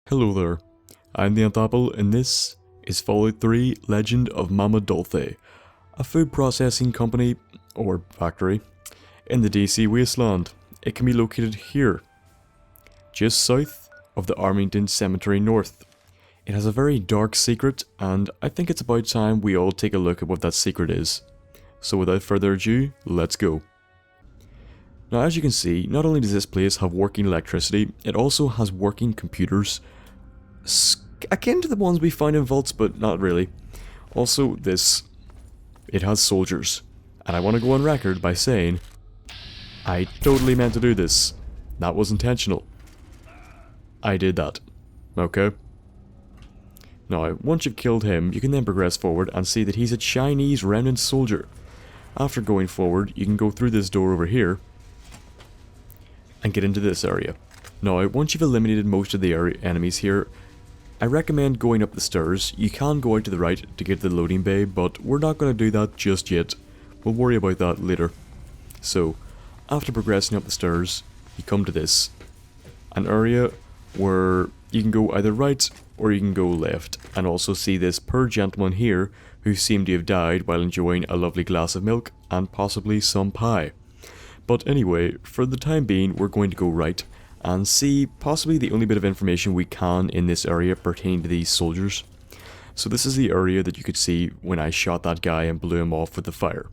Hello there, I'm TheNthApple and this is Fallout 3 Legend of Mama Dolce, a food processing company, or factory, in the DC wasteland. It can be located here, just south of the Armington Cemetery North. It has a very dark secret and I think it's about time we all take a look at what that secret is. So without further ado, let's go. Now as you can see, not only does this place have working electricity, it also has working computers, akin to the ones we find in vaults, but not really. Also it has soldiers, and I want to go on record by saying, I totally meant to do this. That was intentional. I did that. Okay? Now, once you've killed him, you can then progress forward and see that he's a Chinese remnant soldier. After going forward, you can go through this door over here and get into this area. Now, once you've eliminated most of the enemies here, I recommend going up the stairs. You can go out to the right to get to the loading bay, but we're not going to do that just yet. We'll worry about that later. So, after progressing up the stairs, you come to this. An area where you can go either right or you can go left, and also see this poor gentleman here who seemed to have died while enjoying a lovely glass of milk and possibly some pie. But anyway, for the time being, we're going to go right and see possibly the only bit of information we can in this area pertaining to these soldiers. So this is the area that you could see when I shot that guy and blew him off with the fire.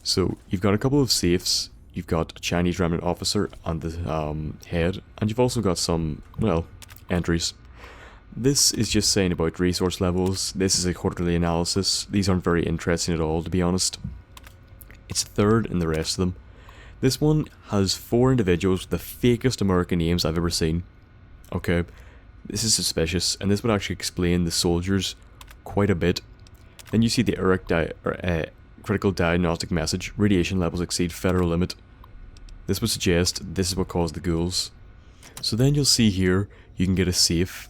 So you've got a couple of safes, you've got a Chinese remnant officer on the head, and you've also got some, well, entries. This is just saying about resource levels. This is a quarterly analysis. These aren't very interesting at all, to be honest. It's third in the rest of them. This one has 4 individuals with the fakest American names I've ever seen. Okay, this is suspicious, and this would actually explain the soldiers quite a bit. Then you see the critical diagnostic message. Radiation levels exceed federal limit. This would suggest this is what caused the ghouls. So then you'll see here, you can get a safe.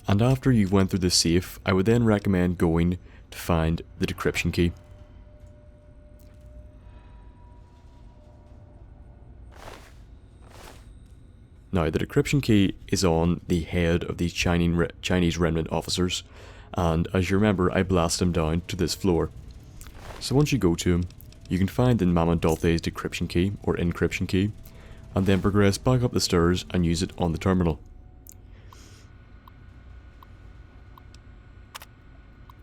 And after you went through the safe, I would then recommend going to find the decryption key. Now, the decryption key is on the head of these Chinese remnant officers, and as you remember, I blasted him down to this floor. So once you go to him, you can find the Mama Dolce's decryption key, or encryption key, and then progress back up the stairs and use it on the terminal.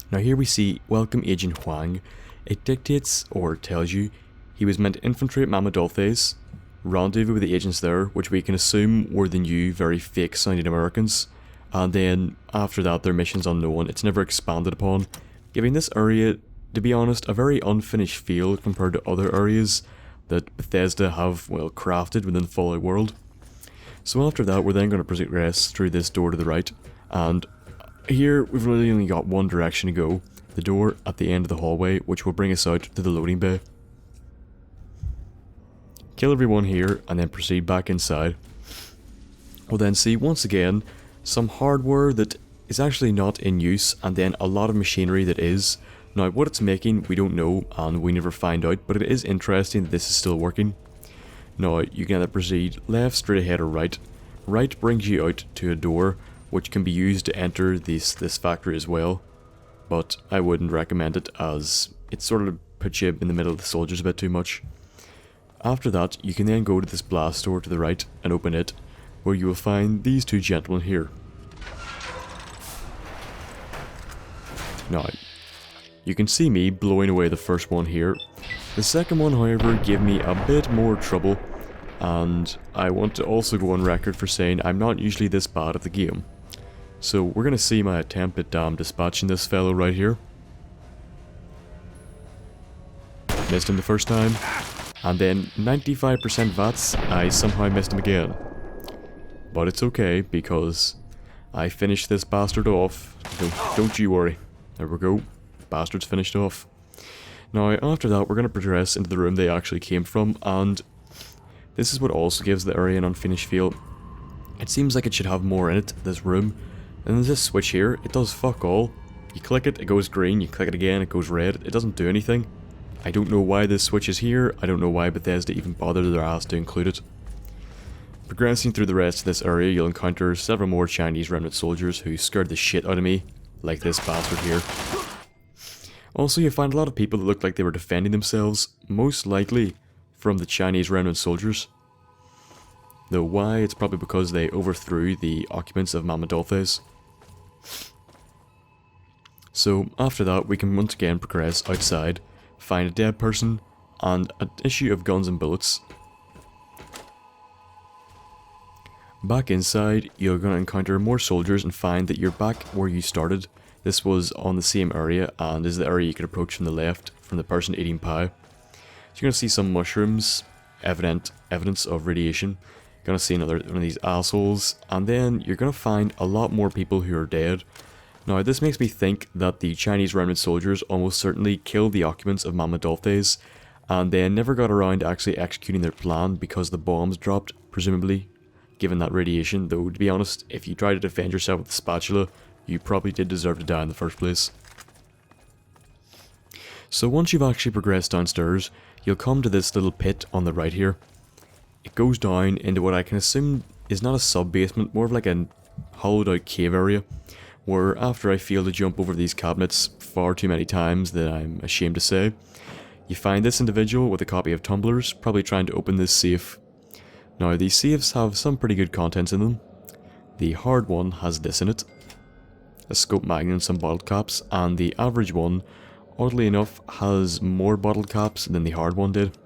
Now here we see Welcome Agent Huang. It dictates, or tells you, he was meant to infiltrate Mama Dolce's, rendezvous with the agents there, which we can assume were the new, very fake sounding Americans, and then after that their mission's unknown. It's never expanded upon, giving this area, to be honest, a very unfinished feel compared to other areas that Bethesda have, well, crafted within the Fallout world. So after that we're then going to progress through this door to the right, and here we've really only got one direction to go, the door at the end of the hallway, which will bring us out to the loading bay. Kill everyone here and then proceed back inside. We'll then see once again some hardware that is actually not in use, and then a lot of machinery that is. Now what it's making we don't know and we never find out, but it is interesting that this is still working. Now you can either proceed left, straight ahead, or right. Right brings you out to a door which can be used to enter this factory as well, but I wouldn't recommend it as it sort of puts you in the middle of the soldiers a bit too much. After that, you can then go to this blast door to the right and open it, where you will find these 2 gentlemen here. Now, you can see me blowing away the first one here. The second one, however, gave me a bit more trouble, and I want to also go on record for saying I'm not usually this bad at the game. So we're going to see my attempt at dispatching this fellow right here. Missed him the first time. And then 95% VATS, I somehow missed him again. But it's okay, because I finished this bastard off. Don't you worry. There we go. Bastard's finished off. Now, after that, we're going to progress into the room they actually came from, and this is what also gives the area an unfinished feel. It seems like it should have more in it, this room. And there's this switch here. It does fuck all. You click it, it goes green. You click it again, it goes red. It doesn't do anything. I don't know why this switch is here. I don't know why Bethesda even bothered their ass to include it. Progressing through the rest of this area, you'll encounter several more Chinese remnant soldiers who scared the shit out of me, like this bastard here. Also, you find a lot of people that look like they were defending themselves, most likely from the Chinese remnant soldiers. Though why, it's probably because they overthrew the occupants of Mama Dolce's. So after that, we can once again progress outside, find a dead person, and an issue of guns and bullets. Back inside, you're going to encounter more soldiers and find that you're back where you started. This was on the same area, and this is the area you could approach from the left, from the person eating pie. So you're going to see some mushrooms, evidence of radiation. You're going to see another one of these assholes, and then you're going to find a lot more people who are dead. Now this makes me think that the Chinese remnant soldiers almost certainly killed the occupants of Mama Dolce's, and they never got around to actually executing their plan because the bombs dropped, presumably, given that radiation. Though to be honest, if you try to defend yourself with a spatula, you probably did deserve to die in the first place. So once you've actually progressed downstairs, you'll come to this little pit on the right here. It goes down into what I can assume is not a sub-basement, more of like a hollowed out cave area, where after I failed to jump over these cabinets far too many times that I'm ashamed to say, you find this individual with a copy of Tumblr's, probably trying to open this safe. Now these safes have some pretty good contents in them. The hard one has this in it, a scope magnum and some bottle caps, and the average one, oddly enough, has more bottle caps than the hard one did.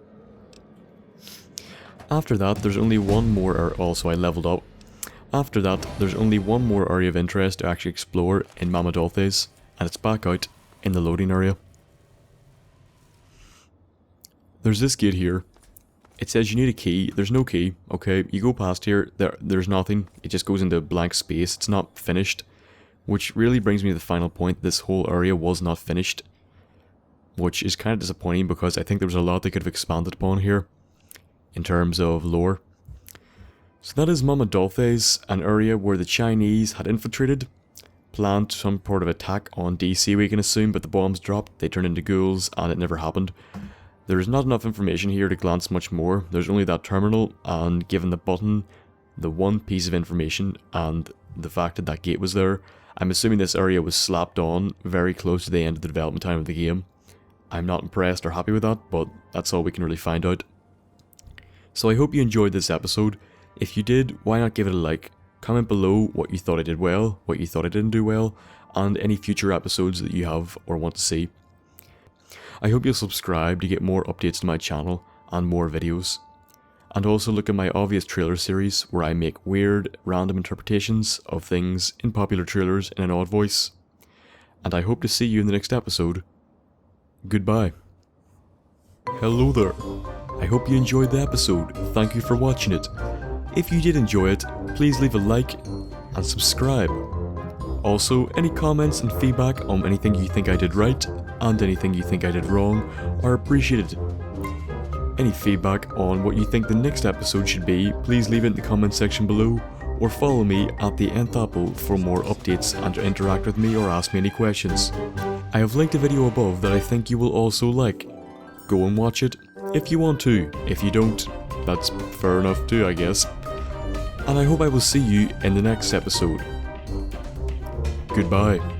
After that, there's only one more, also I leveled up. After that, there's only one more area of interest to actually explore in Mama Dolce's, and it's back out in the loading area. There's this gate here. It says you need a key. There's no key, okay? You go past here, there's nothing. It just goes into blank space. It's not finished. Which really brings me to the final point. This whole area was not finished. Which is kind of disappointing because I think there was a lot they could have expanded upon here in terms of lore. So that is Mama Dolce's, an area where the Chinese had infiltrated, planned some sort of attack on DC we can assume, but the bombs dropped, they turned into ghouls, and it never happened. There is not enough information here to glance much more. There's only that terminal, and given the button, the one piece of information, and the fact that that gate was there, I'm assuming this area was slapped on very close to the end of the development time of the game. I'm not impressed or happy with that, but that's all we can really find out. So I hope you enjoyed this episode. If you did, why not give it a like? Comment below what you thought I did well, what you thought I didn't do well, and any future episodes that you have or want to see. I hope you'll subscribe to get more updates to my channel and more videos. And also look at my obvious trailer series where I make weird, random interpretations of things in popular trailers in an odd voice. And I hope to see you in the next episode. Goodbye. Hello there. I hope you enjoyed the episode. Thank you for watching it. If you did enjoy it, please leave a like and subscribe. Also, any comments and feedback on anything you think I did right and anything you think I did wrong are appreciated. Any feedback on what you think the next episode should be, please leave it in the comment section below, or follow me at TheNthApple for more updates and to interact with me or ask me any questions. I have linked a video above that I think you will also like. Go and watch it if you want to. If you don't, that's fair enough too, I guess. And I hope I will see you in the next episode. Goodbye.